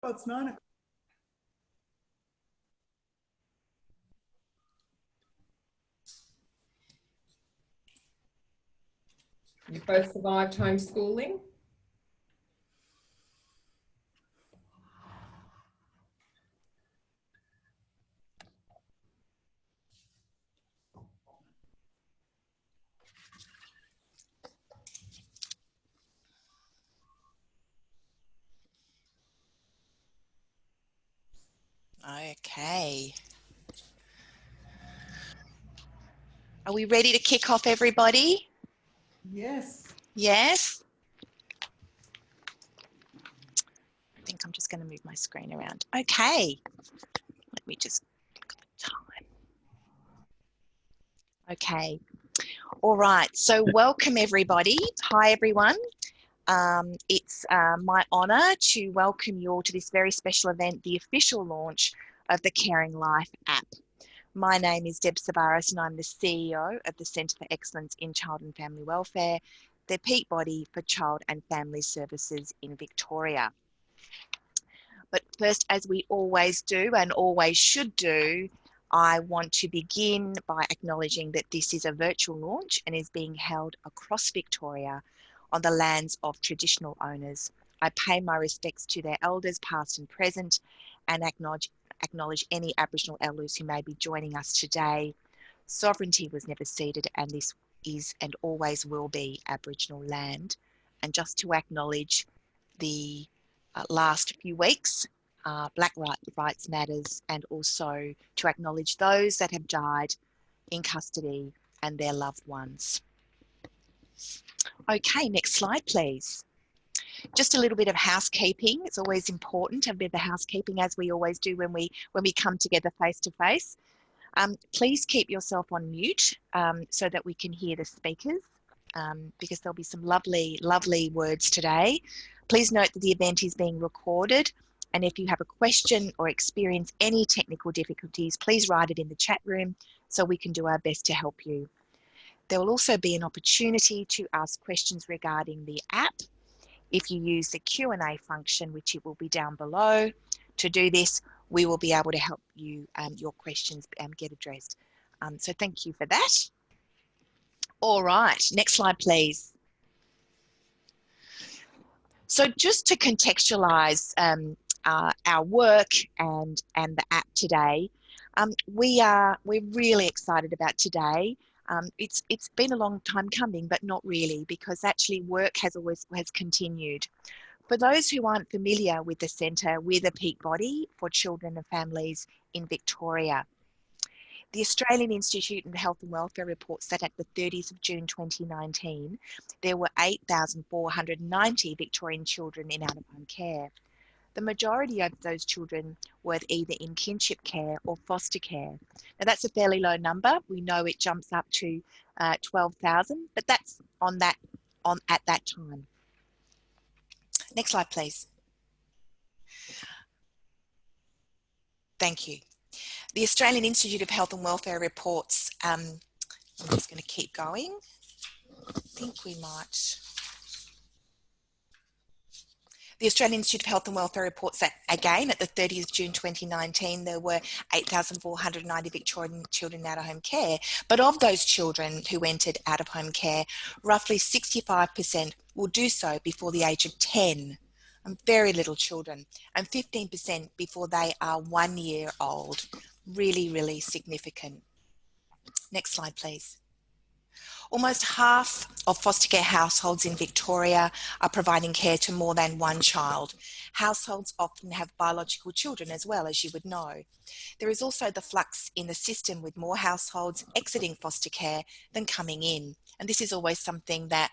Well, it's 9 o'clock. You both survived homeschooling? Okay. Are we ready to kick off, everybody? Yes. Yes? I think I'm just going to move my screen around. Okay. Let me just look at the time. Okay. All right. So welcome, everybody. Hi, everyone. It's my honour to welcome you all to this very special event, the official launch of the CaringLife app. My name is Tsorbaris and I'm the CEO of the Centre for Excellence in Child and Family Welfare, the peak body for child and family services in Victoria. But first, as we always do and always should do, I want to begin by acknowledging that this is a virtual launch and is being held across Victoria on the lands of traditional owners. I pay my respects to their elders, past and present, and acknowledge any Aboriginal elders who may be joining us today. Sovereignty was never ceded, and this is and always will be Aboriginal land. And just to acknowledge the last few weeks, Black Rights Matters, and also to acknowledge those that have died in custody and their loved ones. Okay, next slide, please. Just a little bit of housekeeping. It's always important to have a bit of housekeeping, as we always do when we come together face to face. Please keep yourself on mute so that we can hear the speakers, because there'll be some lovely, lovely words today. Please note that the event is being recorded, and if you have a question or experience any technical difficulties, please write it in the chat room so we can do our best to help you. There will also be an opportunity to ask questions regarding the app if you use the Q&A function, which it will be down below. To do this, we will be able to help you, your questions get addressed. So thank you for that. All right, next slide, please. So just to contextualize our work and the app today, we're really excited about today. It's been a long time coming, but not really, because actually work has continued. For those who aren't familiar with the centre, we're the peak body for children and families in Victoria. The Australian Institute of Health and Welfare reports that at the 30th of June 2019, there were 8,490 Victorian children in out-of-home care. The majority of those children were either in kinship care or foster care. Now that's a fairly low number. We know it jumps up to 12,000, but that's at that time. Next slide, please. Thank you. The Australian Institute of Health and Welfare reports, I'm just going to keep going. I think we might. The Australian Institute of Health and Welfare reports that, again, at the 30th of June 2019, there were 8,490 Victorian children in out-of-home care. But of those children who entered out-of-home care, roughly 65% will do so before the age of 10. Very little children, and 15% before they are 1 year old. Really, really significant. Next slide, please. Almost half of foster care households in Victoria are providing care to more than one child. Households often have biological children as well, as you would know. There is also the flux in the system, with more households exiting foster care than coming in. And this is always something that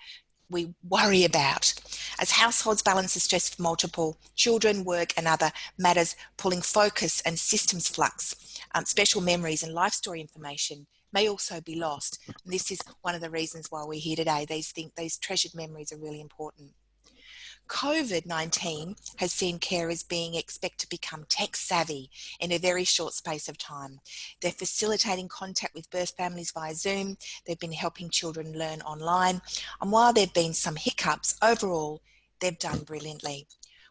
we worry about. As households balance the stress of multiple children, work and other matters, pulling focus and systems flux, special memories and life story information may also be lost. And this is one of the reasons why we're here today. These treasured memories are really important. COVID-19 has seen carers being expected to become tech savvy in a very short space of time. They're facilitating contact with birth families via Zoom. They've been helping children learn online. And while there have been some hiccups, overall, they've done brilliantly.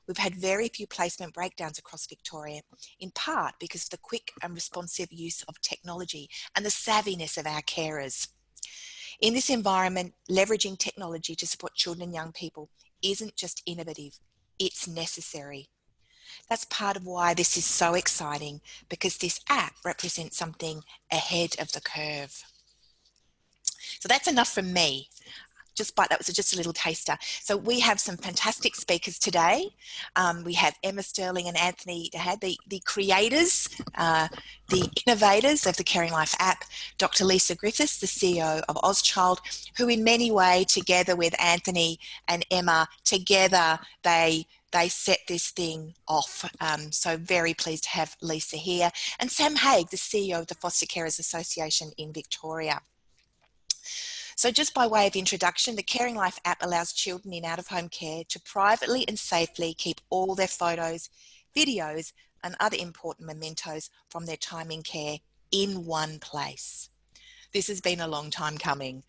we've had very few placement breakdowns across Victoria, in part because of the quick and responsive use of technology and the savviness of our carers. In this environment, leveraging technology to support children and young people isn't just innovative, it's necessary. That's part of why this is so exciting, because this app represents something ahead of the curve. So that's enough from me. That was just a little taster. So we have some fantastic speakers today. We have Emma Stirling and Anthony Denahy, the creators, the innovators of the CaringLife app, Dr. Lisa Griffiths, the CEO of OzChild, who in many ways, together with Anthony and Emma, together they set this thing off. So very pleased to have Lisa here. And Sam Hauge, the CEO of the Foster Carers Association in Victoria. So just by way of introduction, the CaringLife app allows children in out-of-home care to privately and safely keep all their photos, videos, and other important mementos from their time in care in one place. This has been a long time coming.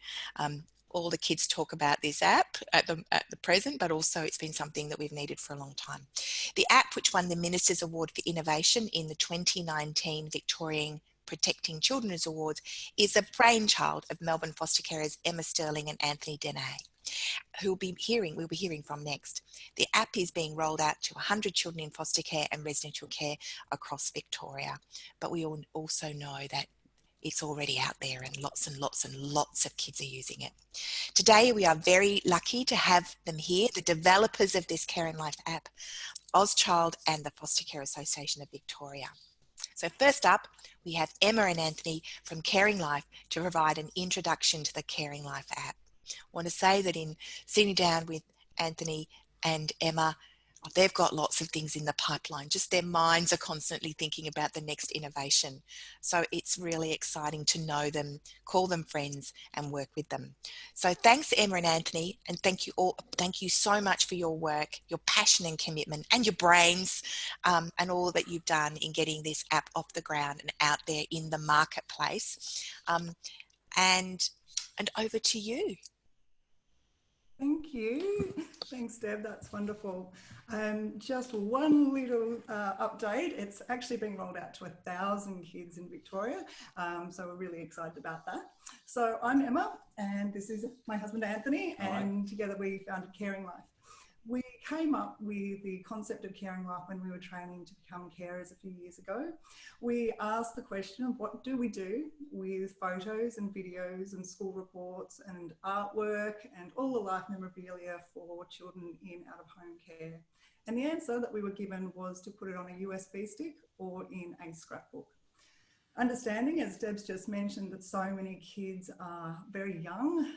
All the kids talk about this app at the present, but also it's been something that we've needed for a long time. The app, which won the Minister's Award for Innovation in the 2019 Victorian Protecting Children's Awards, is a brainchild of Melbourne foster carers Emma Stirling and Anthony Denahy, who we'll be hearing from next. The app is being rolled out to 100 children in foster care and residential care across Victoria. But we all also know that it's already out there and lots of kids are using it. Today, we are very lucky to have them here, the developers of this CaringLife app, OzChild and the Foster Care Association of Victoria. So first up, we have Emma and Anthony from CaringLife to provide an introduction to the CaringLife app. I want to say that in sitting down with Anthony and Emma, they've got lots of things in the pipeline. Just their minds are constantly thinking about the next innovation. So it's really exciting to know them, call them friends, and work with them. So thanks, Emma and Anthony, and thank you all. Thank you so much for your work, your passion and commitment, and your brains, and all that you've done in getting this app off the ground and out there in the marketplace. And over to you. Thank you. Thanks, Deb. That's wonderful. Just one little update. It's actually being rolled out to 1,000 kids in Victoria. So we're really excited about that. So I'm Emma, and this is my husband, Anthony, and together we founded CaringLife. We came up with the concept of CaringLife when we were training to become carers a few years ago. We asked the question of what do we do with photos and videos and school reports and artwork and all the life memorabilia for children in out-of-home care. And the answer that we were given was to put it on a USB stick or in a scrapbook. Understanding, as Deb's just mentioned, that so many kids are very young,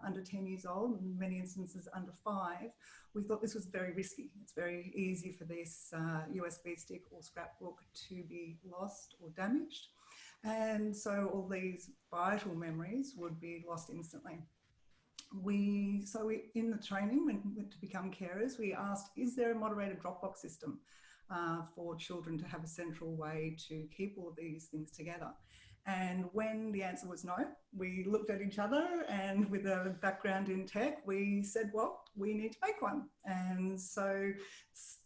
under 10 years old, in many instances under 5, we thought this was very risky. It's very easy for this USB stick or scrapbook to be lost or damaged. And so all these vital memories would be lost instantly. In the training, when to become carers, we asked, is there a moderated Dropbox system for children to have a central way to keep all of these things together? And when the answer was no, we looked at each other, and with a background in tech, we said, well, we need to make one. And so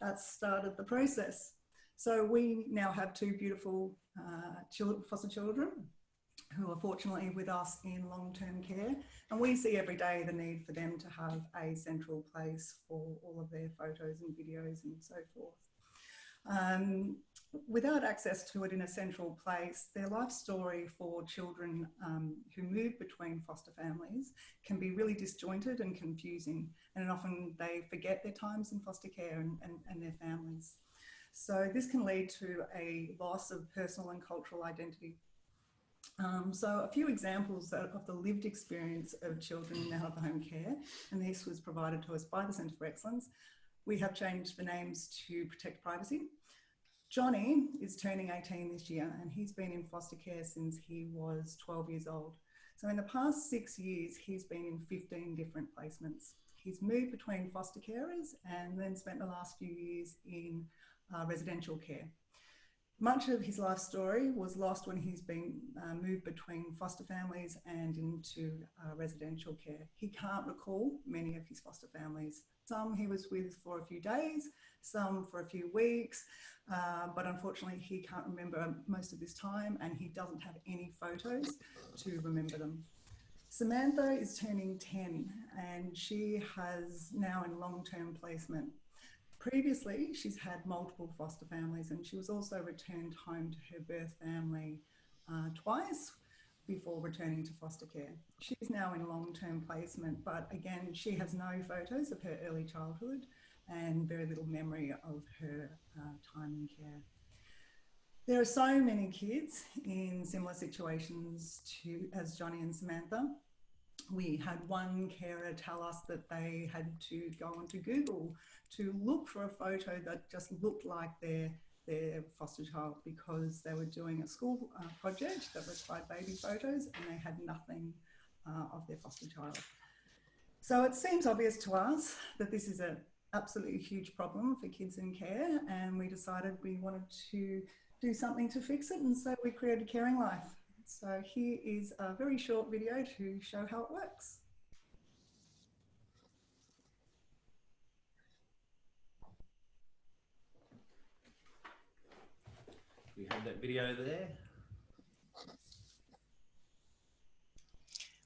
that started the process. So we now have 2 beautiful foster children who are fortunately with us in long-term care. And we see every day the need for them to have a central place for all of their photos and videos and so forth. Without access to it in a central place, their life story for children who move between foster families can be really disjointed and confusing, and often they forget their times in foster care and their families. So this can lead to a loss of personal and cultural identity. So a few examples of the lived experience of children in out-of-home care, and this was provided to us by the Centre for Excellence. We have changed the names to protect privacy. Johnny is turning 18 this year, and he's been in foster care since he was 12 years old. So in the past 6 years, he's been in 15 different placements. He's moved between foster carers and then spent the last few years in residential care. Much of his life story was lost when he's been moved between foster families and into residential care. He can't recall many of his foster families. Some he was with for a few days, some for a few weeks, but unfortunately he can't remember most of this time, and he doesn't have any photos to remember them. Samantha is turning 10 and she has now in long-term placement. Previously, she's had multiple foster families, and she was also returned home to her birth family twice before returning to foster care. She's now in long-term placement, but again, she has no photos of her early childhood and very little memory of her time in care. There are so many kids in similar situations as Johnny and Samantha. We had one carer tell us that they had to go onto Google to look for a photo that just looked like their foster child, because they were doing a school project that required baby photos and they had nothing of their foster child. So it seems obvious to us that this is an absolutely huge problem for kids in care, and we decided we wanted to do something to fix it, and so we created CaringLife. So here is a very short video to show how it works. We have that video there.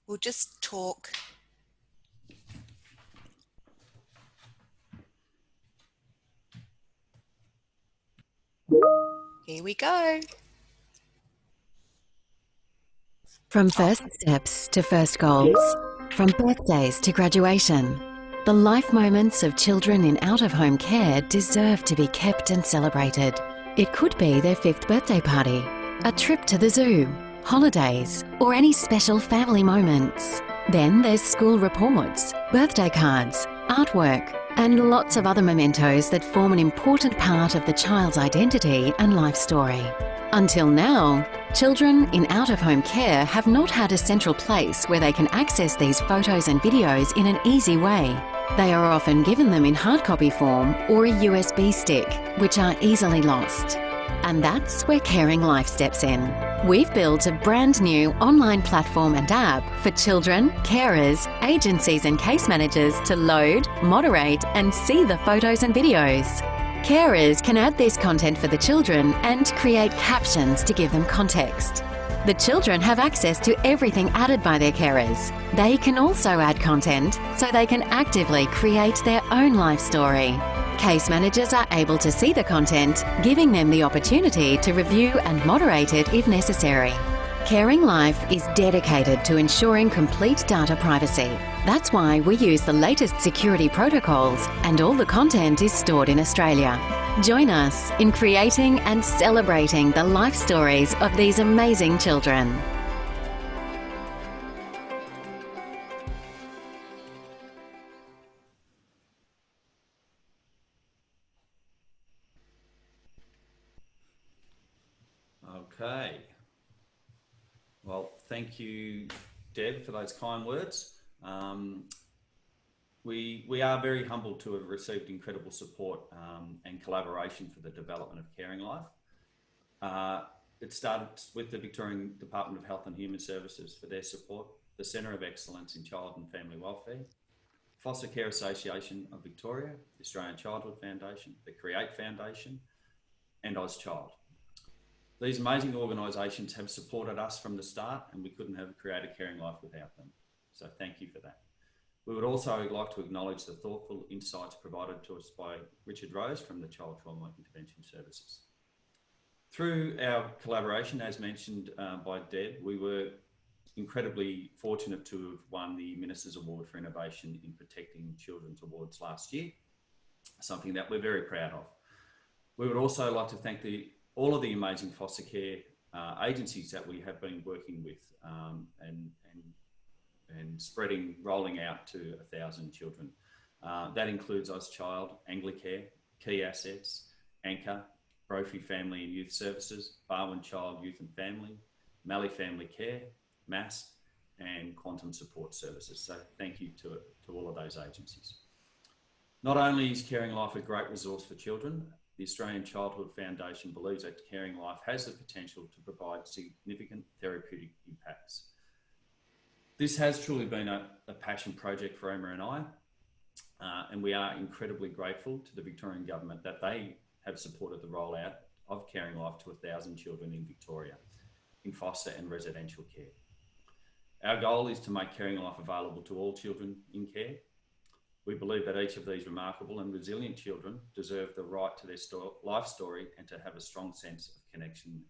We'll just talk. Here we go. From first steps to first goals, from birthdays to graduation, the life moments of children in out-of-home care deserve to be kept and celebrated. It could be their 5th birthday party, a trip to the zoo, holidays, or any special family moments. Then there's school reports, birthday cards, artwork, and lots of other mementos that form an important part of the child's identity and life story. Until now, children in out-of-home care have not had a central place where they can access these photos and videos in an easy way. They are often given them in hard copy form or a USB stick, which are easily lost. And that's where CaringLife steps in. We've built a brand new online platform and app for children, carers, agencies and case managers to load, moderate and see the photos and videos. Carers can add this content for the children and create captions to give them context. The children have access to everything added by their carers. They can also add content so they can actively create their own life story. Case managers are able to see the content, giving them the opportunity to review and moderate it if necessary. CaringLife is dedicated to ensuring complete data privacy. That's why we use the latest security protocols, and all the content is stored in Australia. Join us in creating and celebrating the life stories of these amazing children. Okay. Well, thank you, Deb, for those kind words. We are very humbled to have received incredible support and collaboration for the development of CaringLife. It started with the Victorian Department of Health and Human Services for their support, the Centre of Excellence in Child and Family Welfare, Foster Care Association of Victoria, the Australian Childhood Foundation, the Create Foundation, and OzChild. These amazing organisations have supported us from the start, and we couldn't have created CaringLife without them. So thank you for that. We would also like to acknowledge the thoughtful insights provided to us by Richard Rose from the Child Trauma Intervention Services. Through our collaboration, as mentioned by Deb, we were incredibly fortunate to have won the Minister's Award for Innovation in Protecting Children's Awards last year, something that we're very proud of. We would also like to thank all of the amazing foster care agencies that we have been working with and rolling out to 1,000 children. That includes OzChild, Anglicare, Key Assets, Anchor, Brophy Family and Youth Services, Barwon Child, Youth and Family, Mallee Family Care, MAST, and Quantum Support Services. So thank you to all of those agencies. Not only is CaringLife a great resource for children, the Australian Childhood Foundation believes that CaringLife has the potential to provide significant therapeutic impacts. This has truly been a passion project for Emma and I, and we are incredibly grateful to the Victorian Government that they have supported the rollout of CaringLife to 1,000 children in Victoria in foster and residential care. Our goal is to make CaringLife available to all children in care. We believe that each of these remarkable and resilient children deserve the right to their life story and to have a strong sense of connection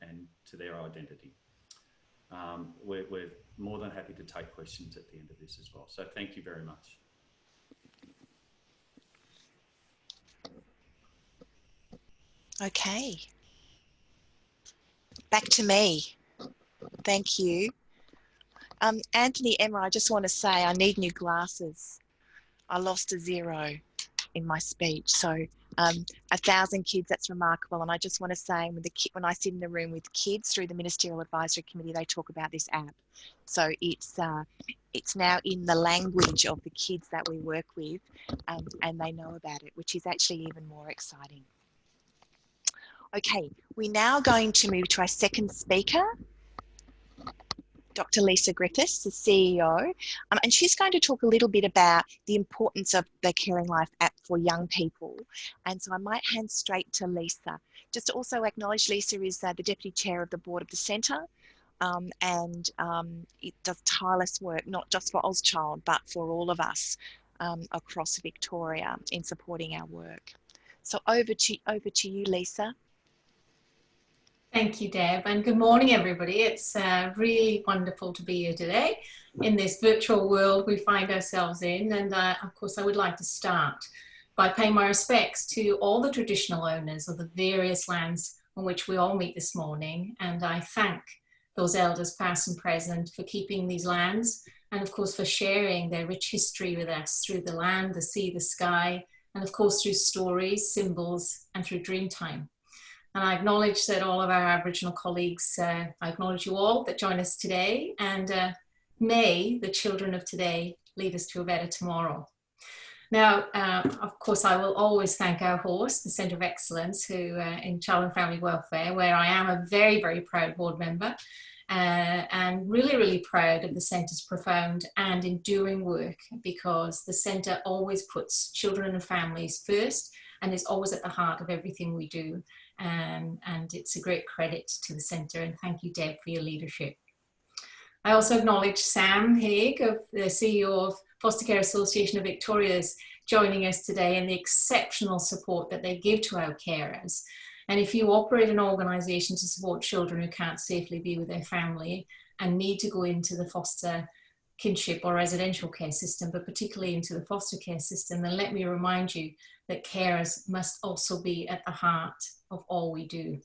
and to their identity. We're more than happy to take questions at the end of this as well. So thank you very much. Okay. Back to me. Thank you. Anthony, Emma, I just want to say I need new glasses. I lost a 0 in my speech. So 1,000 kids, that's remarkable. And I just want to say when I sit in the room with kids through the Ministerial Advisory Committee, they talk about this app. So it's now in the language of the kids that we work with, and they know about it, which is actually even more exciting. Okay, we're now going to move to our second speaker, Dr. Lisa Griffiths, the CEO, and she's going to talk a little bit about the importance of the CaringLife app for young people. And so I might hand straight to Lisa. Just to also acknowledge Lisa is the Deputy Chair of the Board of the Centre, and it does tireless work, not just for OzChild, but for all of us across Victoria in supporting our work. So over to you, Lisa. Thank you, Deb, and good morning, everybody. It's really wonderful to be here today in this virtual world we find ourselves in. And of course, I would like to start by paying my respects to all the traditional owners of the various lands on which we all meet this morning. And I thank those elders, past and present, for keeping these lands and, of course, for sharing their rich history with us through the land, the sea, the sky, and, of course, through stories, symbols, and through Dreamtime. And I acknowledge that all of our Aboriginal colleagues, I acknowledge you all that join us today, and may the children of today lead us to a better tomorrow. Now, of course, I will always thank our host, the Centre of Excellence, who in Child and Family Welfare, where I am a very, very proud board member, and really, really proud of the Centre's profound and enduring work, because the Centre always puts children and families first and is always at the heart of everything we do. And it's a great credit to the Centre, and thank you, Deb, for your leadership. I also acknowledge Sam Hauge, of the CEO of Foster Care Association of Victoria, is joining us today, and the exceptional support that they give to our carers. And if you operate an organisation to support children who can't safely be with their family and need to go into the foster kinship or residential care system, but particularly into the foster care system, then let me remind you that carers must also be at the heart of all we do.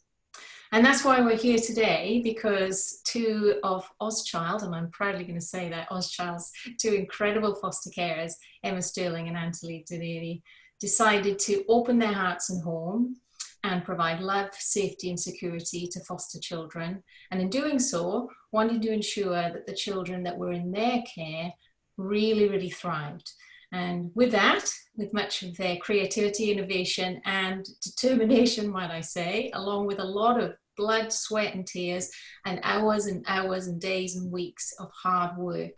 And that's why we're here today, because two of OzChild, and I'm proudly going to say that, OzChild's two incredible foster carers, Emma Stirling and Denahy, decided to open their hearts and home and provide love, safety and security to foster children. And in doing so, wanted to ensure that the children that were in their care really, really thrived. And with that, with much of their creativity, innovation and determination, might I say, along with a lot of blood, sweat and tears and hours and days and weeks of hard work,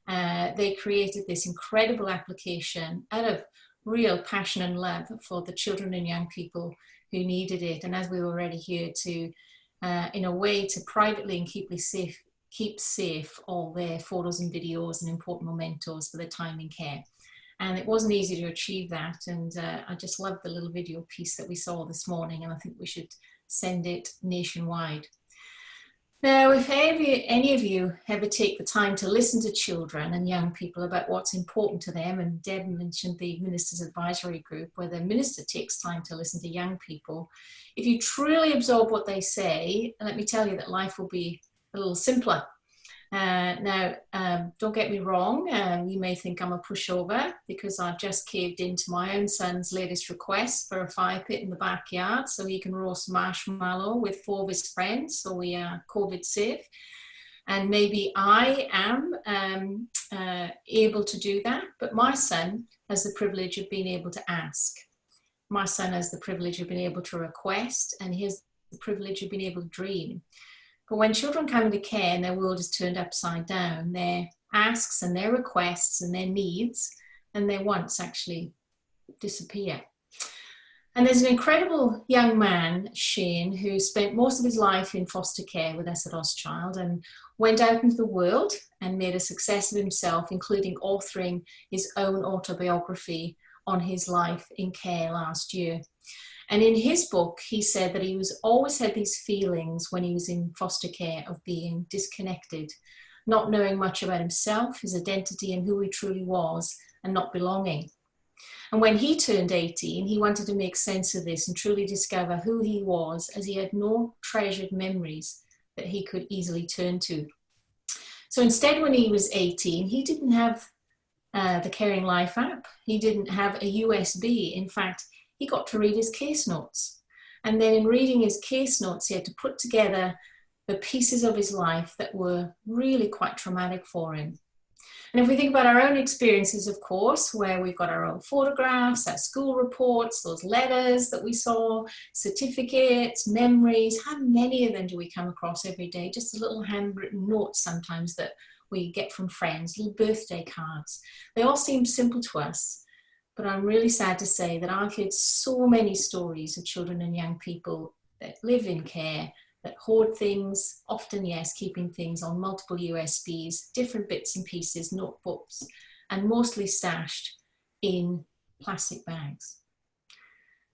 they created this incredible application out of real passion and love for the children and young people who needed it. And as we already heard, to in a way to privately and keep safe all their photos and videos and important mementos for their time in care. And it wasn't easy to achieve that. And I just loved the little video piece that we saw this morning, and I think we should send it nationwide. Now, if any of you ever take the time to listen to children and young people about what's important to them, and Deb mentioned the Minister's Advisory Group, where the Minister takes time to listen to young people, if you truly absorb what they say, let me tell you that life will be a little simpler. Now, don't get me wrong, you may think I'm a pushover because I've just caved into my own son's latest request for a fire pit in the backyard so he can roast marshmallow with 4 of his friends, so we are COVID safe. And maybe I am able to do that, but my son has the privilege of being able to ask. My son has the privilege of being able to request, and he has the privilege of being able to dream. But when children come into care and their world is turned upside down, their asks and their requests and their needs and their wants actually disappear. And there's an incredible young man, Shane, who spent most of his life in foster care with us at OzChild and went out into the world and made a success of himself, including authoring his own autobiography on his life in care last year. And in his book, he said that he always had these feelings when he was in foster care of being disconnected, not knowing much about himself, his identity, and who he truly was, and not belonging. And when he turned 18, he wanted to make sense of this and truly discover who he was, as he had no treasured memories that he could easily turn to. So instead, when he was 18, he didn't have the CaringLife app. He didn't have a USB. In fact, he got to read his case notes. And then in reading his case notes, he had to put together the pieces of his life that were really quite traumatic for him. And if we think about our own experiences, of course, where we've got our own photographs, our school reports, those letters that we saw, certificates, memories, how many of them do we come across every day? Just a little handwritten notes sometimes that we get from friends, little birthday cards. They all seem simple to us, but I'm really sad to say that I've heard so many stories of children and young people that live in care, that hoard things, often, yes, keeping things on multiple USBs, different bits and pieces, notebooks, and mostly stashed in plastic bags.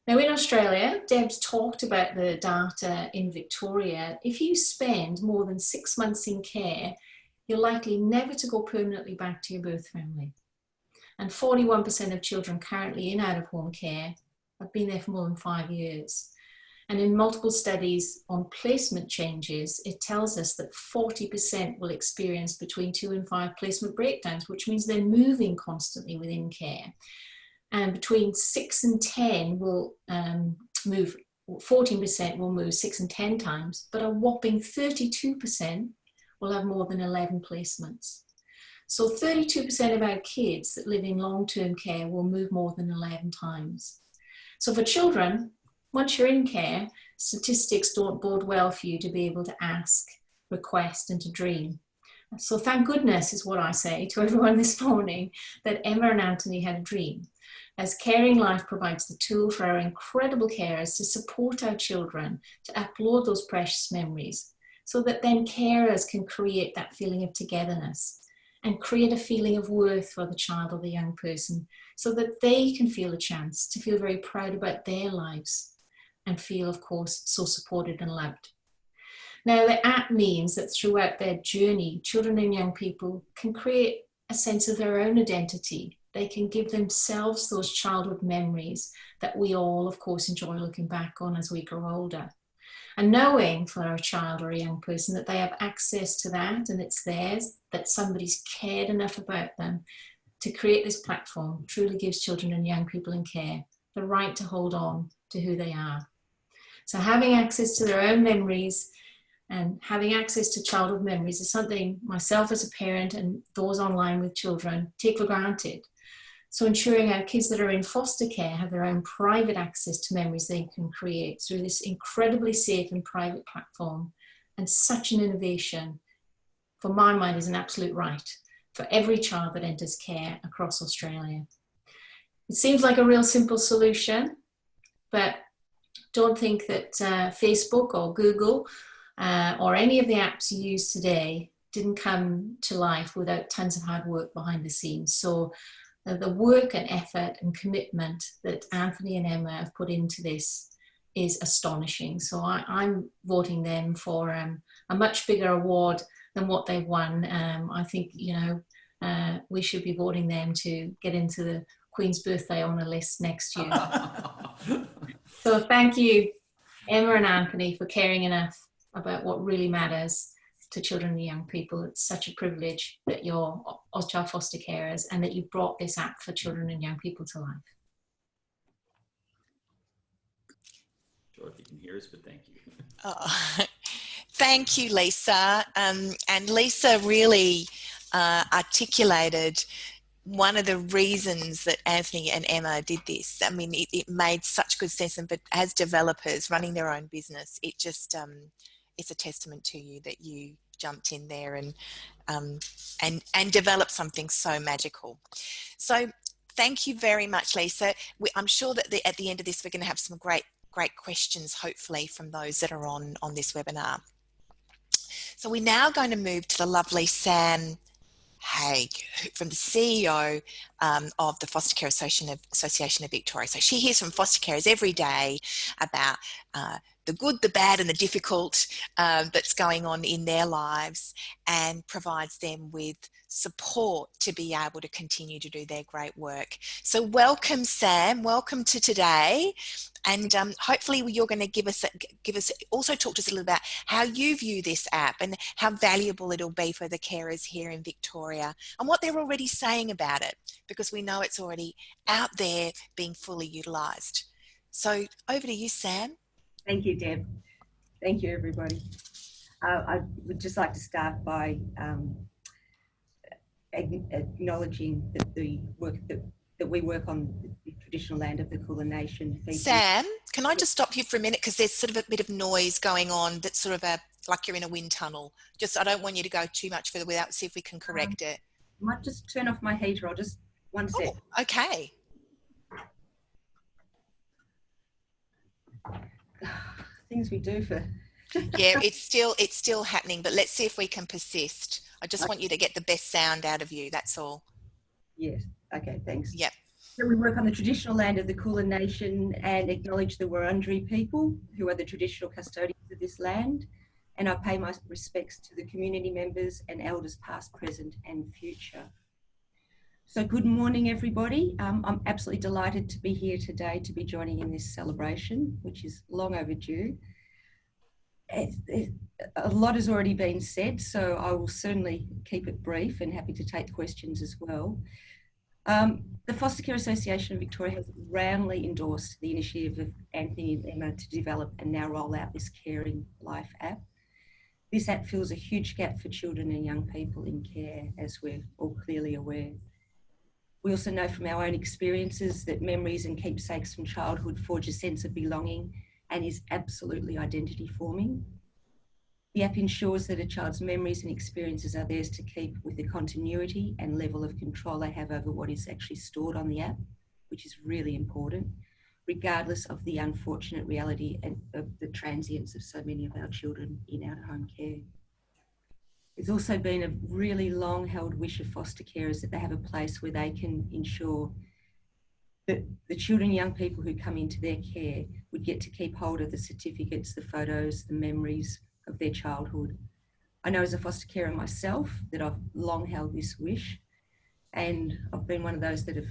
Now in Australia, Deb's talked about the data in Victoria. If you spend more than 6 months in care, you're likely never to go permanently back to your birth family. And 41% of children currently in out-of-home care have been there for more than 5 years. And in multiple studies on placement changes, it tells us that 40% will experience between 2 and 5 placement breakdowns, which means they're moving constantly within care. And between 6 and 10 will move, 14% will move 6 and 10 times, but a whopping 32% will have more than 11 placements. So 32% of our kids that live in long-term care will move more than 11 times. So for children, once you're in care, statistics don't bode well for you to be able to ask, request, and to dream. So thank goodness is what I say to everyone this morning, that Emma and Anthony had a dream, as CaringLife provides the tool for our incredible carers to support our children to upload those precious memories, so that then carers can create that feeling of togetherness and create a feeling of worth for the child or the young person, so that they can feel a chance to feel very proud about their lives and feel, of course, so supported and loved. Now, the app means that throughout their journey, children and young people can create a sense of their own identity. They can give themselves those childhood memories that we all, of course, enjoy looking back on as we grow older. And knowing for a child or a young person that they have access to that and it's theirs, that somebody's cared enough about them to create this platform, truly gives children and young people in care the right to hold on to who they are. So having access to their own memories and having access to childhood memories is something myself as a parent and those online with children take for granted. So ensuring our kids that are in foster care have their own private access to memories they can create through this incredibly safe and private platform, and such an innovation, for my mind, is an absolute right for every child that enters care across Australia. It seems like a real simple solution, but don't think that Facebook or Google or any of the apps you use today didn't come to life without tons of hard work behind the scenes. So the work and effort and commitment that Anthony and Emma have put into this is astonishing. So I'm voting them for a much bigger award than what they've won. I think, we should be voting them to get into the Queen's Birthday Honour list next year. So thank you, Emma and Anthony, for caring enough about what really matters to children and young people. It's such a privilege that you're OzChild foster carers and that you've brought this app for children and young people to life. Sure, if you can hear us, but thank you. Oh, thank you, Lisa. And Lisa really articulated one of the reasons that Anthony and Emma did this, I mean, it made such good sense. But as developers running their own business, it just it's a testament to you that you jumped in there and developed something so magical. So thank you very much, Lisa. I'm sure that at the end of this, we're going to have some great questions, hopefully, from those that are on this webinar. So we're now going to move to the lovely Sam Hauge, from the CEO of the Foster Care Association of Victoria. So she hears from foster carers every day about the good, the bad and the difficult that's going on in their lives, and provides them with support to be able to continue to do their great work. So welcome, Sam. Welcome to today. And hopefully you're going to give us also talk to us a little about how you view this app and how valuable it'll be for the carers here in Victoria and what they're already saying about it, because we know it's already out there being fully utilised. So over to you, Sam. Thank you, Deb. Thank you, everybody. I would just like to start by acknowledging that the work that we work on the traditional land of the Kulin Nation. Sam, can I just stop you for a minute, because there's sort of a bit of noise going on that's sort of like you're in a wind tunnel. I don't want you to go too much further without, see if we can correct it. I might just turn off my heater. I'll just, one sec. Oh, okay. Things we do for... Yeah, it's still happening, but let's see if we can persist. I just want you to get the best sound out of you, that's all. Yes, okay, thanks. Yep. So we work on the traditional land of the Kulin Nation and acknowledge the Wurundjeri people, who are the traditional custodians of this land. And I pay my respects to the community members and elders past, present and future. So good morning, everybody. I'm absolutely delighted to be here today to be joining in this celebration, which is long overdue. A lot has already been said, so I will certainly keep it brief and happy to take questions as well. The Foster Care Association of Victoria has roundly endorsed the initiative of Anthony and Emma to develop and now roll out this CaringLife app. This app fills a huge gap for children and young people in care, as we're all clearly aware. We also know from our own experiences that memories and keepsakes from childhood forge a sense of belonging and is absolutely identity forming. The app ensures that a child's memories and experiences are theirs to keep, with the continuity and level of control they have over what is actually stored on the app, which is really important, regardless of the unfortunate reality and of the transience of so many of our children in out-of-home care. There's also been a really long-held wish of foster carers that they have a place where they can ensure that the children and young people who come into their care would get to keep hold of the certificates, the photos, the memories of their childhood. I know as a foster carer myself that I've long held this wish, and I've been one of those that have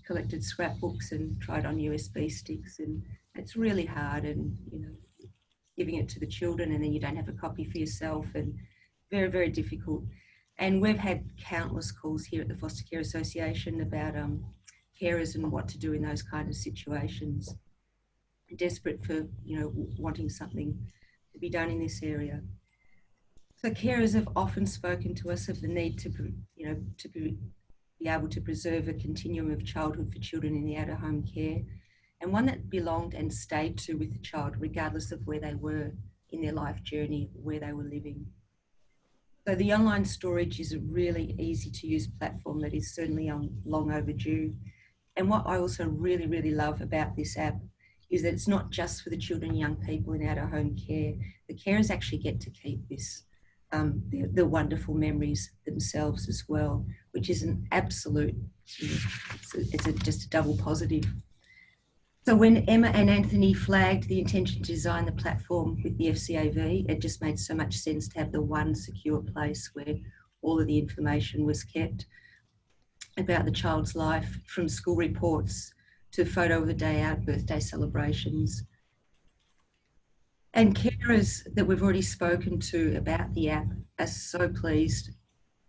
collected scrapbooks and tried on USB sticks, and it's really hard, and giving it to the children and then you don't have a copy for yourself, and very, very difficult. And we've had countless calls here at the Foster Care Association about carers and what to do in those kind of situations. Desperate for wanting something to be done in this area. So carers have often spoken to us of the need to be able to preserve a continuum of childhood for children in the out-of-home care, and one that belonged and stayed to with the child regardless of where they were in their life journey, where they were living. So the online storage is a really easy to use platform that is certainly long overdue. And what I also really, really love about this app is that it's not just for the children and young people in out-of-home care. The carers actually get to keep this, the wonderful memories themselves as well, which is an absolute, just a double positive. So when Emma and Anthony flagged the intention to design the platform with the FCAV, it just made so much sense to have the one secure place where all of the information was kept about the child's life, from school reports to photo of the day out, birthday celebrations. And carers that we've already spoken to about the app are so pleased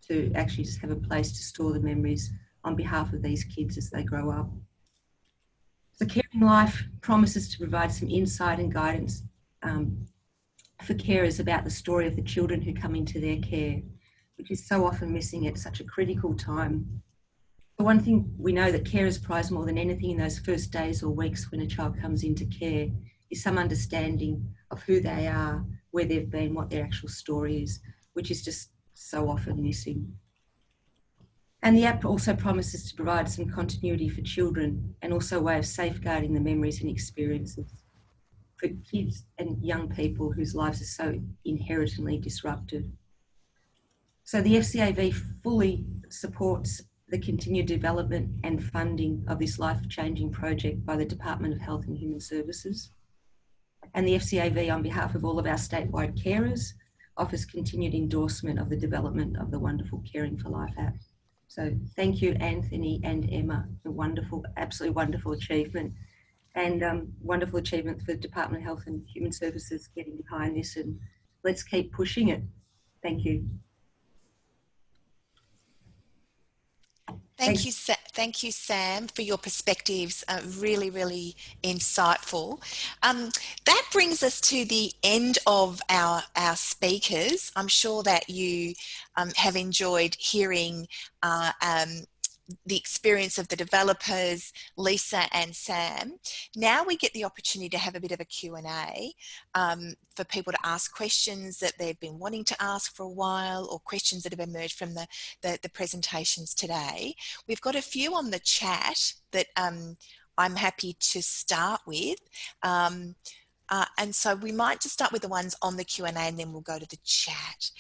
to actually just have a place to store the memories on behalf of these kids as they grow up. So CaringLife promises to provide some insight and guidance for carers about the story of the children who come into their care, which is so often missing at such a critical time The one thing we know that carers prize more than anything in those first days or weeks when a child comes into care is some understanding of who they are, where they've been, what their actual story is, which is just so often missing. And the app also promises to provide some continuity for children and also a way of safeguarding the memories and experiences for kids and young people whose lives are so inherently disrupted. So the FCAV fully supports the continued development and funding of this life-changing project by the Department of Health and Human Services. And the FCAV, on behalf of all of our statewide carers, offers continued endorsement of the development of the wonderful Caring for Life app. So thank you, Anthony and Emma, a wonderful, absolutely wonderful achievement, and wonderful achievement for the Department of Health and Human Services getting behind this, and let's keep pushing it. Thank you. Thank you, Sam, for your perspectives. Really, really insightful. That brings us to the end of our speakers. I'm sure that you have enjoyed hearing the experience of the developers, Lisa and Sam. Now we get the opportunity to have a bit of a Q&A for people to ask questions that they've been wanting to ask for a while, or questions that have emerged from the presentations today. We've got a few on the chat that I'm happy to start with. And so we might just start with the ones on the Q&A and then we'll go to the chat.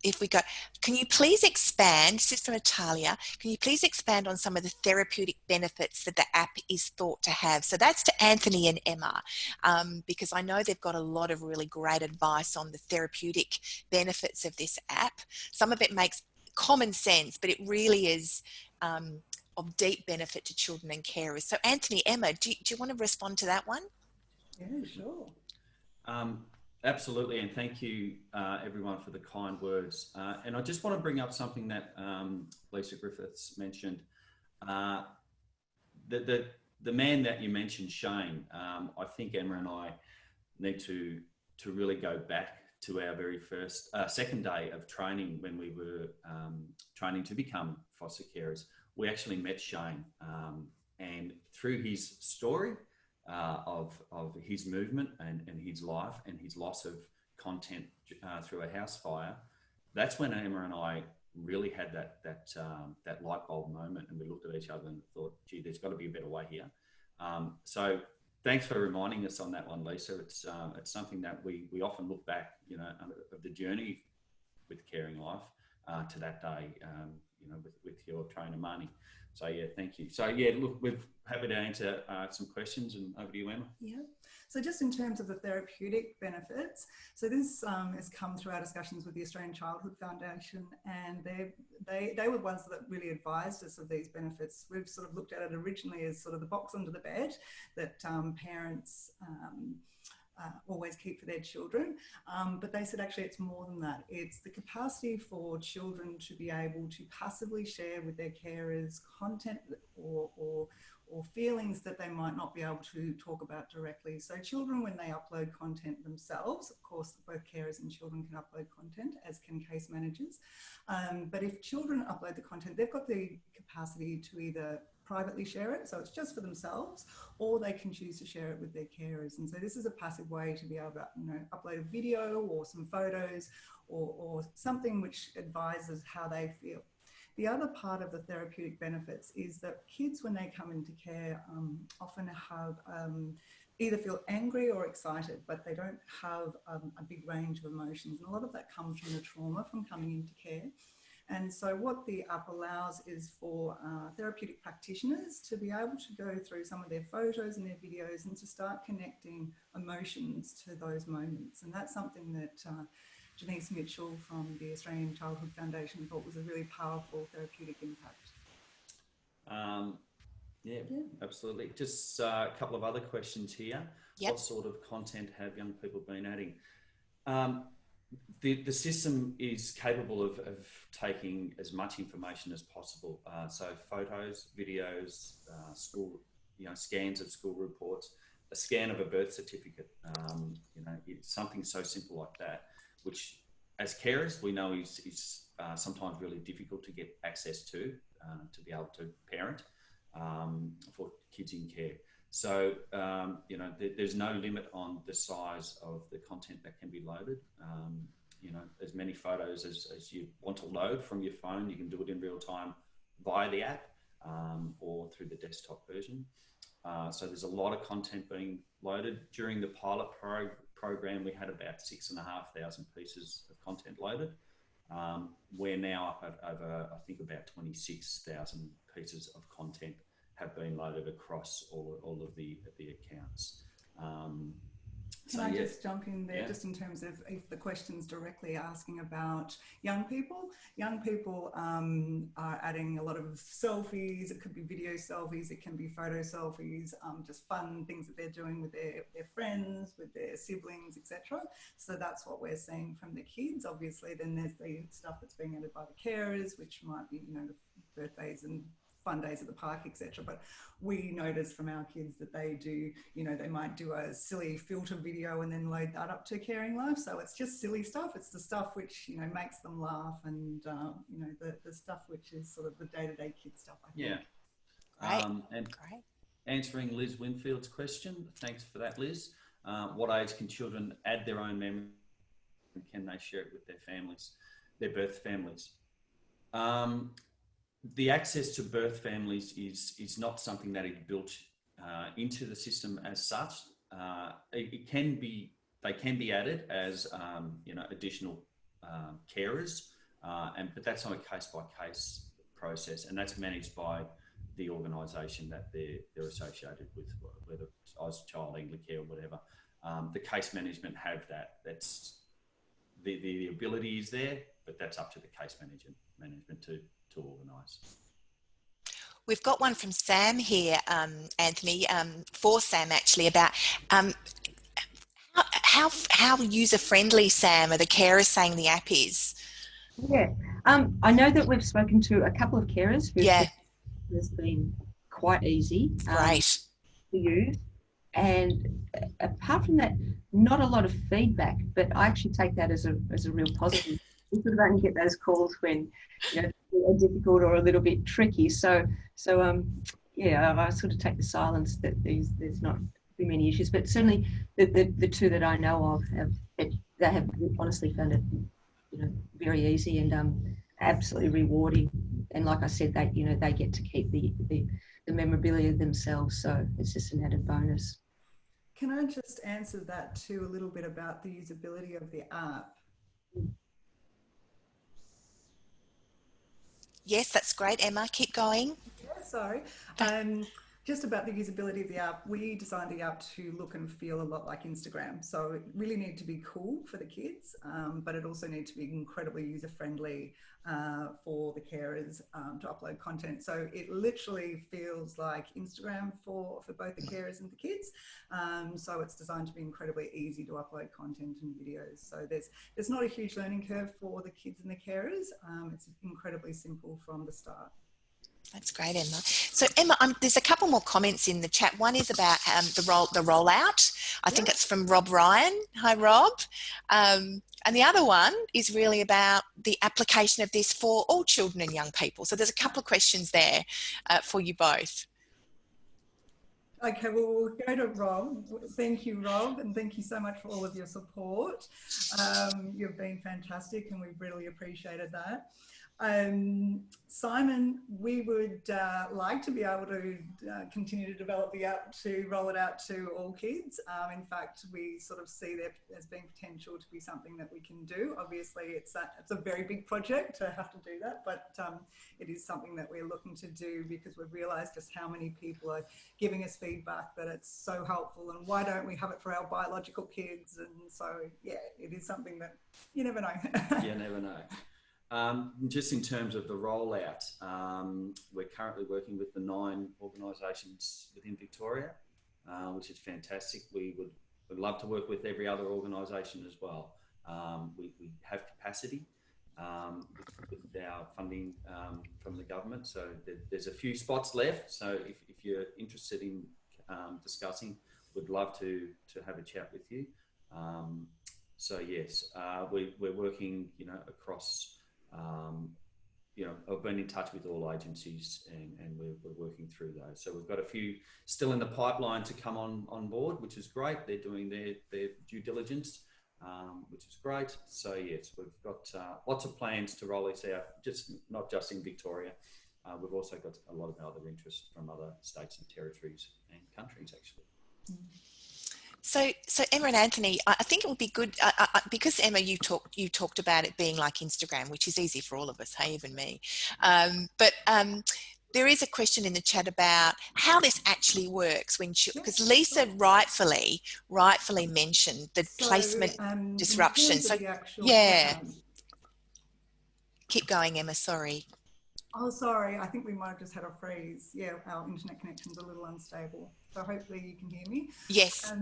If we go, can you please expand, this is from Natalia, can you please expand on some of the therapeutic benefits that the app is thought to have? So that's to Anthony and Emma, because I know they've got a lot of really great advice on the therapeutic benefits of this app. Some of it makes common sense, but it really is of deep benefit to children and carers. So Anthony, Emma, do you want to respond to that one? Yeah, sure. Absolutely, and thank you everyone for the kind words. And I just want to bring up something that Lisa Griffiths mentioned. The man that you mentioned, Shane, I think Emma and I need to really go back to our very first, second day of training when we were training to become foster carers. We actually met Shane, and through his story, of his movement and his life and his loss of content through a house fire, that's when Emma and I really had that light bulb moment, and we looked at each other and thought, gee, there's got to be a better way here. So thanks for reminding us on that one, Lisa. It's something that we often look back, you know, of the journey with CaringLife to that day, you know, with your trainer Marnie. So yeah, thank you. So yeah, look, we're happy to answer some questions, and over to you, Emma. Yeah. So just in terms of the therapeutic benefits, so this has come through our discussions with the Australian Childhood Foundation, and they were ones that really advised us of these benefits. We've sort of looked at it originally as sort of the box under the bed that parents always keep for their children, but they said actually it's more than that. It's the capacity for children to be able to passively share with their carers content or feelings that they might not be able to talk about directly. So children, when they upload content themselves, of course both carers and children can upload content, as can case managers, but if children upload the content, they've got the capacity to either privately share it, so it's just for themselves, or they can choose to share it with their carers. And so this is a passive way to be able to, you know, upload a video or some photos or something which advises how they feel. The other part of the therapeutic benefits is that kids, when they come into care, often have either feel angry or excited, but they don't have a big range of emotions. And a lot of that comes from the trauma from coming into care. And so what the app allows is for therapeutic practitioners to be able to go through some of their photos and their videos and to start connecting emotions to those moments. And that's something that Janice Mitchell from the Australian Childhood Foundation thought was a really powerful therapeutic impact. Yeah, absolutely. Just a couple of other questions here. Yep. What sort of content have young people been adding? The system is capable of taking as much information as possible. So photos, videos, school, you know, scans of school reports, a scan of a birth certificate, you know, it's something so simple like that, which as carers, we know is sometimes really difficult to get access to be able to parent for kids in care. So, you know, there's no limit on the size of the content that can be loaded. You know, as many photos as you want to load from your phone, you can do it in real time via the app or through the desktop version. So there's a lot of content being loaded. During the pilot program, we had about 6,500 pieces of content loaded. We're now up at over, I think, about 26,000 pieces of content have been loaded across all of the accounts. Can I just jump in there, just in terms of if the question's directly asking about young people? Young people are adding a lot of selfies. It could be video selfies, it can be photo selfies, just fun things that they're doing with their friends, with their siblings, etc. So that's what we're seeing from the kids. Obviously, then there's the stuff that's being added by the carers, which might be, you know, birthdays and fun days at the park, etc. But we notice from our kids that they do, you know, they might do a silly filter video and then load that up to CaringLife. So it's just silly stuff. It's the stuff which, you know, makes them laugh, and you know, the stuff which is sort of the day-to-day kid stuff, I think. Yeah. And answering Liz Winfield's question, thanks for that, Liz. What age can children add their own memory, and can they share it with their families, their birth families? The access to birth families is not something that is built into the system as such. They can be added as you know, additional carers, but that's on a case-by-case process, and that's managed by the organisation that they're associated with, whether it's OzChild, Anglicare, or whatever. The case management have that. That's the ability is there, but that's up to the case management to organise. We've got one from Sam here, Anthony, for Sam actually, about how user-friendly, Sam, are the carers saying the app is? Yeah, I know that we've spoken to a couple of carers who said it's been quite easy Great. to use. And apart from that, not a lot of feedback, but I actually take that as a real positive. We sort of only get those calls when, you know, are difficult or a little bit tricky. So yeah, I sort of take the silence that there's not too many issues, but certainly the two that I know of have honestly found it, you know, very easy and absolutely rewarding. And like I said, they get to keep the memorabilia themselves, so it's just an added bonus. Can I just answer that too, a little bit about the usability of the app? Yes, that's great, Emma. Keep going. Yeah, sorry. Just about the usability of the app, we designed the app to look and feel a lot like Instagram. So it really needed to be cool for the kids, but it also needed to be incredibly user-friendly for the carers to upload content. So it literally feels like Instagram for both the carers and the kids. So it's designed to be incredibly easy to upload content and videos. So there's not a huge learning curve for the kids and the carers. It's incredibly simple from the start. That's great, Emma. So Emma, there's a couple more comments in the chat. One is about the rollout. I think it's from Rob Ryan. Hi, Rob. And the other one is really about the application of this for all children and young people. So there's a couple of questions there for you both. Okay, well, we'll go to Rob. Thank you, Rob, and thank you so much for all of your support. You've been fantastic, and we've really appreciated that. Simon, we would like to be able to continue to develop the app to roll it out to all kids. In fact, we sort of see there as being potential to be something that we can do. Obviously, it's a very big project to have to do that, but it is something that we're looking to do because we've realised just how many people are giving us feedback that it's so helpful, and why don't we have it for our biological kids? And so, yeah, it is something that you never know. You never know. Just in terms of the rollout, we're currently working with the 9 organisations within Victoria, which is fantastic. We would love to work with every other organisation as well. We have capacity with our funding from the government, so there's a few spots left. So if you're interested in discussing, we'd love to have a chat with you. So yes, we're working, across, I've been in touch with all agencies and we're working through those. So we've got a few still in the pipeline to come on board, which is great. They're doing their due diligence, which is great. So yes, we've got lots of plans to roll this out, not just in Victoria. We've also got a lot of other interest from other states and territories and countries, actually. So Emma and Anthony, I think it would be good because Emma, you talked about it being like Instagram, which is easy for all of us, hey, even me. But there is a question in the chat about how this actually works because Lisa rightfully mentioned the placement disruption. So keep going, Emma. Sorry. Oh, sorry. I think we might have just had a freeze. Yeah, our internet connection's a little unstable. So hopefully you can hear me. Yes.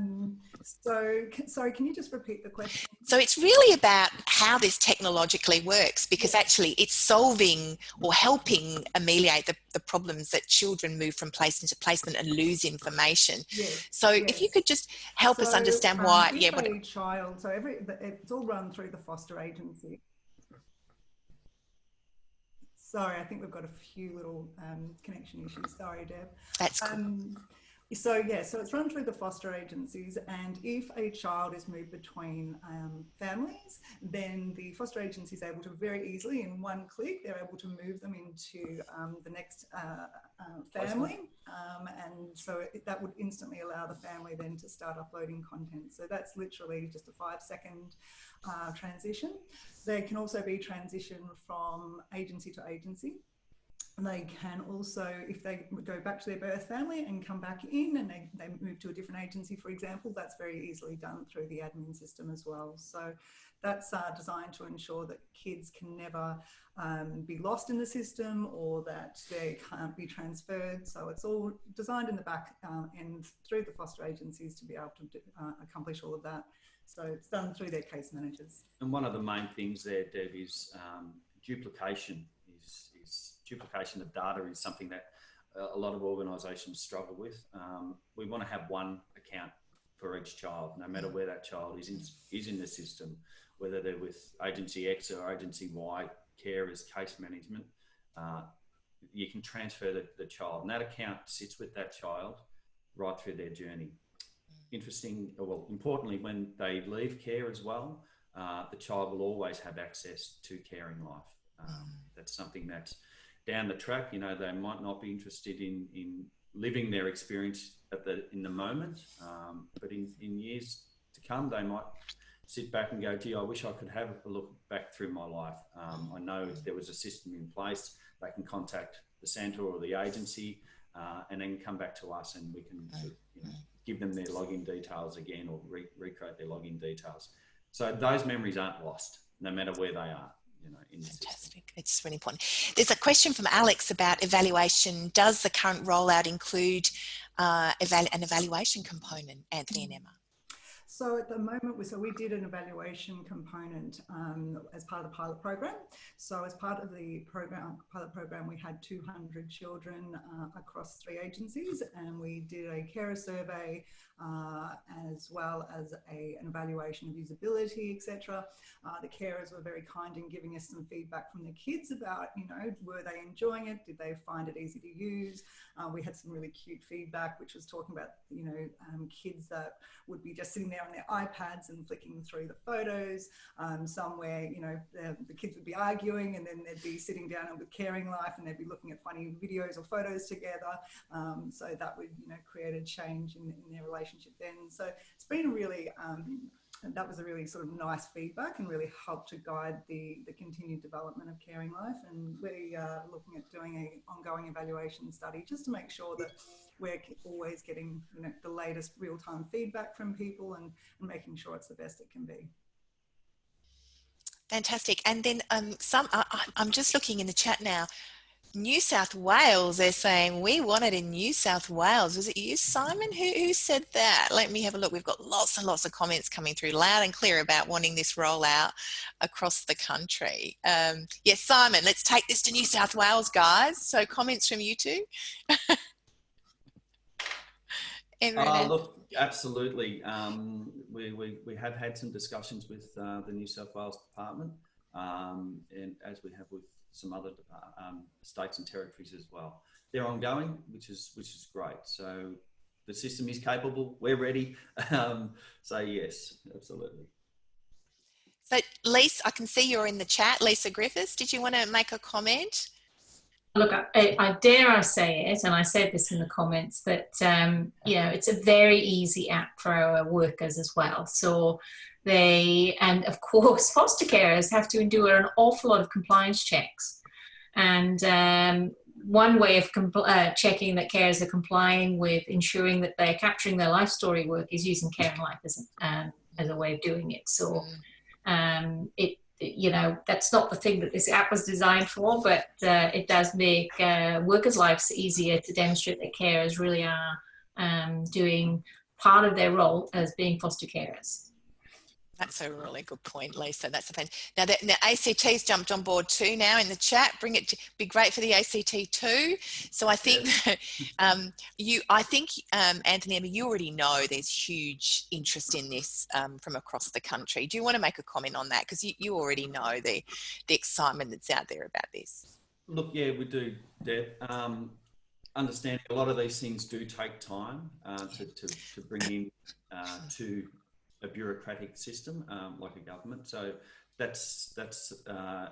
Sorry, can you just repeat the question? So it's really about how this technologically works, because actually it's solving or helping ameliorate the problems that children move from placement to placement and lose information. Yes. So if you could just help us understand why. It's all run through the foster agency. Sorry, I think we've got a few little connection issues. Sorry, Deb. That's cool. So it's run through the foster agencies, and if a child is moved between families, then the foster agency is able to very easily, in one click, they're able to move them into the next family, and so that would instantly allow the family then to start uploading content. So that's literally just a 5-second transition. They can also be transitioned from agency to agency. They can also, if they go back to their birth family and come back in and they move to a different agency, for example, that's very easily done through the admin system as well. So that's designed to ensure that kids can never be lost in the system or that they can't be transferred. So it's all designed in the back end through the foster agencies to be able to accomplish all of that. So it's done through their case managers. And one of the main things there, Deb, is duplication. Duplication of data is something that a lot of organisations struggle with. We want to have one account for each child, no matter where that child is in the system, whether they're with Agency X or Agency Y, carers, case management. You can transfer the child, and that account sits with that child right through their journey. Importantly, when they leave care as well, the child will always have access to CaringLife. That's something that's down the track, they might not be interested in living their experience in the moment, but in years to come, they might sit back and go, gee, I wish I could have a look back through my life. I know if there was a system in place, they can contact the centre or the agency and then come back to us and we can give them their login details again or recreate their login details. So those memories aren't lost, no matter where they are. Fantastic. It's really important. There's a question from Alex about evaluation. Does the current rollout include an evaluation component, Anthony and Emma? So at the moment, we did an evaluation component as part of the pilot program. So as part of the pilot program, we had 200 children across 3 agencies, and we did a carer survey as well as an evaluation of usability, etc. The carers were very kind in giving us some feedback from the kids about, were they enjoying it? Did they find it easy to use? We had some really cute feedback, which was talking about, kids that would be just sitting there on their iPads and flicking through the photos. Somewhere, the kids would be arguing and then they'd be sitting down with CaringLife and they'd be looking at funny videos or photos together. So that would, create a change in their relationship then. So it's been really, and that was a really sort of nice feedback and really helped to guide the continued development of CaringLife. And we are looking at doing an ongoing evaluation study just to make sure that we're always getting the latest real-time feedback from people and making sure it's the best it can be. Fantastic. And then I'm just looking in the chat now. New South Wales, they're saying we want it in New South Wales. Was it you, Simon, who said that? Let me have a look. We've got lots and lots of comments coming through loud and clear about wanting this rollout across the country. Yes, Simon, let's take this to New South Wales, guys. So comments from you two. Look, absolutely. We have had some discussions with the New South Wales Department, and as we have with some other states and territories as well. They're ongoing, which is great. So the system is capable. We're ready. So yes, absolutely. So Lisa, I can see you're in the chat. Lisa Griffiths, did you want to make a comment? Look, I dare I say it, and I said this in the comments, that, it's a very easy app for our workers as well. So and of course, foster carers have to endure an awful lot of compliance checks. And one way of checking that carers are complying with ensuring that they're capturing their life story work is using CaringLife as a way of doing it. So that's not the thing that this app was designed for, but it does make workers' lives easier to demonstrate that carers really are doing part of their role as being foster carers. That's a really good point, Lisa. That's a fan. Now, the ACT's jumped on board too now in the chat. Be great for the ACT too. So I think Anthony, Emma, you already know there's huge interest in this from across the country. Do you want to make a comment on that? Because you already know the excitement that's out there about this. Look, yeah, we do, Deb. Understanding a lot of these things do take time to bring in to a bureaucratic system like a government. So that's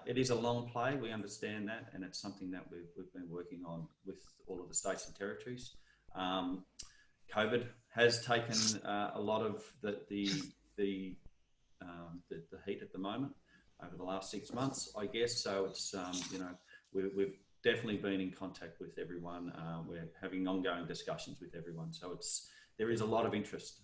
it is a long play. We understand that, and it's something that we've been working on with all of the states and territories. COVID has taken a lot of the heat at the moment over the last 6 months, I guess. So it's we've definitely been in contact with everyone. We're having ongoing discussions with everyone. So there is a lot of interest.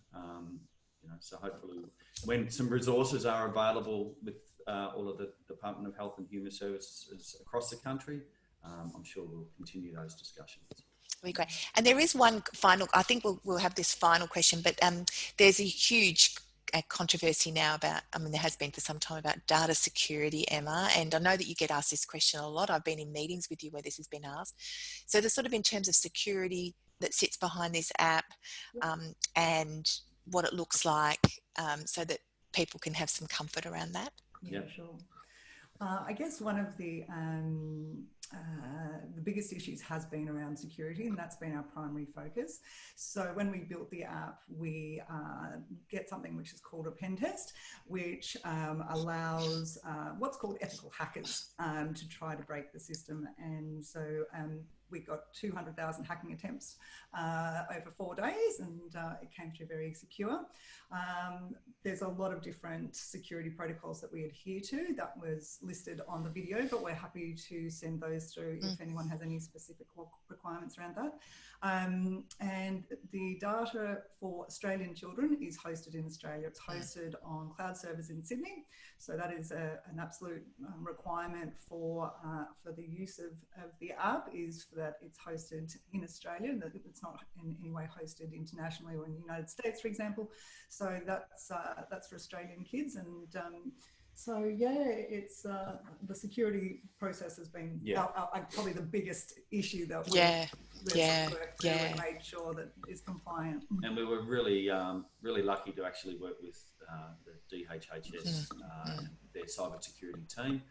So hopefully when some resources are available with all of the Department of Health and Human Services across the country, I'm sure we'll continue those discussions. Really great. And there is one final, I think we'll have this final question, but there's a huge controversy now about, there has been for some time, about data security, Emma, and I know that you get asked this question a lot. I've been in meetings with you where this has been asked. So the sort of in terms of security that sits behind this app and what it looks like so that people can have some comfort around that. Yeah, sure. I guess one of the biggest issues has been around security, and that's been our primary focus. So when we built the app, we get something which is called a pen test, which allows what's called ethical hackers to try to break the system. And so we got 200,000 hacking attempts over 4 days, and it came through very secure. There's a lot of different security protocols that we adhere to that was listed on the video, but we're happy to send those through if anyone has any specific requirements around that. And the data for Australian children is hosted in Australia. It's hosted on cloud servers in Sydney. So that is an absolute requirement for the use of the app, is that it's hosted in Australia, that it's not in any way hosted internationally or in the United States, for example. So that's for Australian kids. And so yeah, it's the security process has been probably the biggest issue that we've worked through and made sure that it's compliant. And we were really lucky to actually work with the DHHS, their cybersecurity team,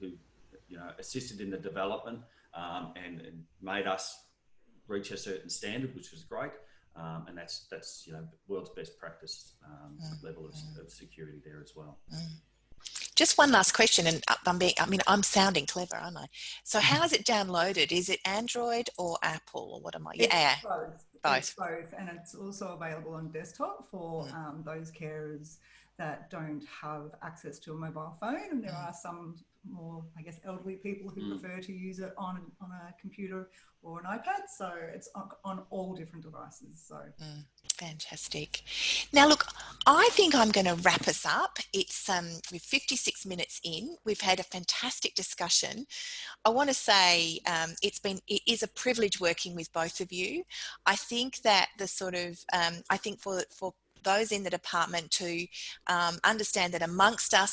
who assisted in the development and made us reach a certain standard, which was great. And that's world's best practice level of security there as well. Just one last question, and I'm sounding clever, aren't I? So how is it downloaded? Is it Android or Apple, or what am I? It's both. It's both, and it's also available on desktop for those carers that don't have access to a mobile phone, and there are some more, I guess, elderly people who prefer to use it on a computer or an iPad. So it's on all different devices. So fantastic. Now look, I think I'm going to wrap us up. It's we're 56 minutes in. We've had a fantastic discussion. I want to say it is a privilege working with both of you. I think that I think for those in the department to understand that amongst our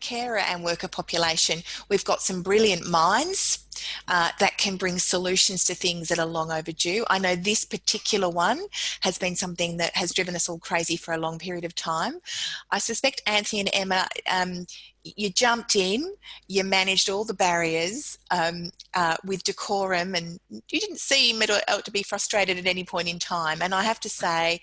carer and worker population, we've got some brilliant minds that can bring solutions to things that are long overdue. I know this particular one has been something that has driven us all crazy for a long period of time. I suspect Anthony and Emma, you jumped in, you managed all the barriers with decorum, and you didn't seem to be frustrated at any point in time. And I have to say,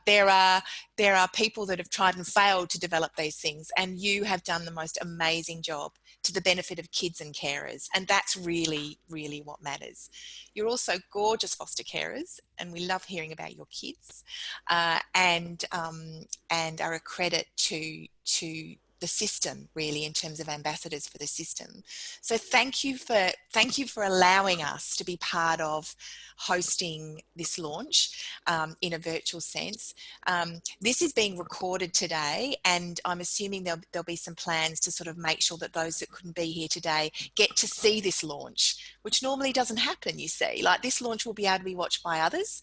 there are people that have tried and failed to develop these things, and you have done the most amazing job to the benefit of kids and carers. And that's really, really what matters. You're also gorgeous foster carers, and we love hearing about your kids, and are a credit to the system, really, in terms of ambassadors for the system. So thank you for allowing us to be part of hosting this launch in a virtual sense. This is being recorded today, and I'm assuming there'll be some plans to sort of make sure that those that couldn't be here today get to see this launch, which normally doesn't happen, you see. Like, this launch will be able to be watched by others.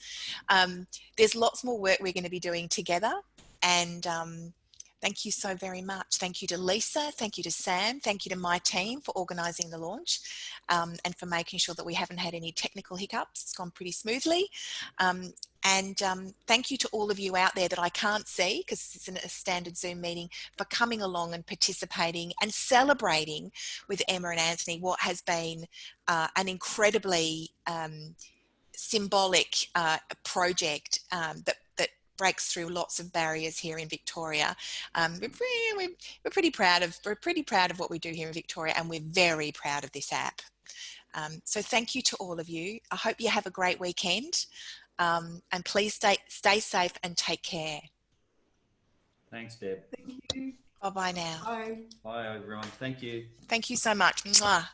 There's lots more work we're going to be doing together, and thank you so very much. Thank you to Lisa, thank you to Sam, thank you to my team for organising the launch, and for making sure that we haven't had any technical hiccups. It's gone pretty smoothly. Thank you to all of you out there that I can't see, because this isn't a standard Zoom meeting, for coming along and participating and celebrating with Emma and Anthony what has been an incredibly symbolic project that breaks through lots of barriers here in Victoria. We're pretty proud of what we do here in Victoria, and we're very proud of this app. So thank you to all of you. I hope you have a great weekend, and please stay safe and take care. Thanks, Deb. Thank you. Bye bye now. Bye. Bye, everyone. Thank you. Thank you so much. Mwah.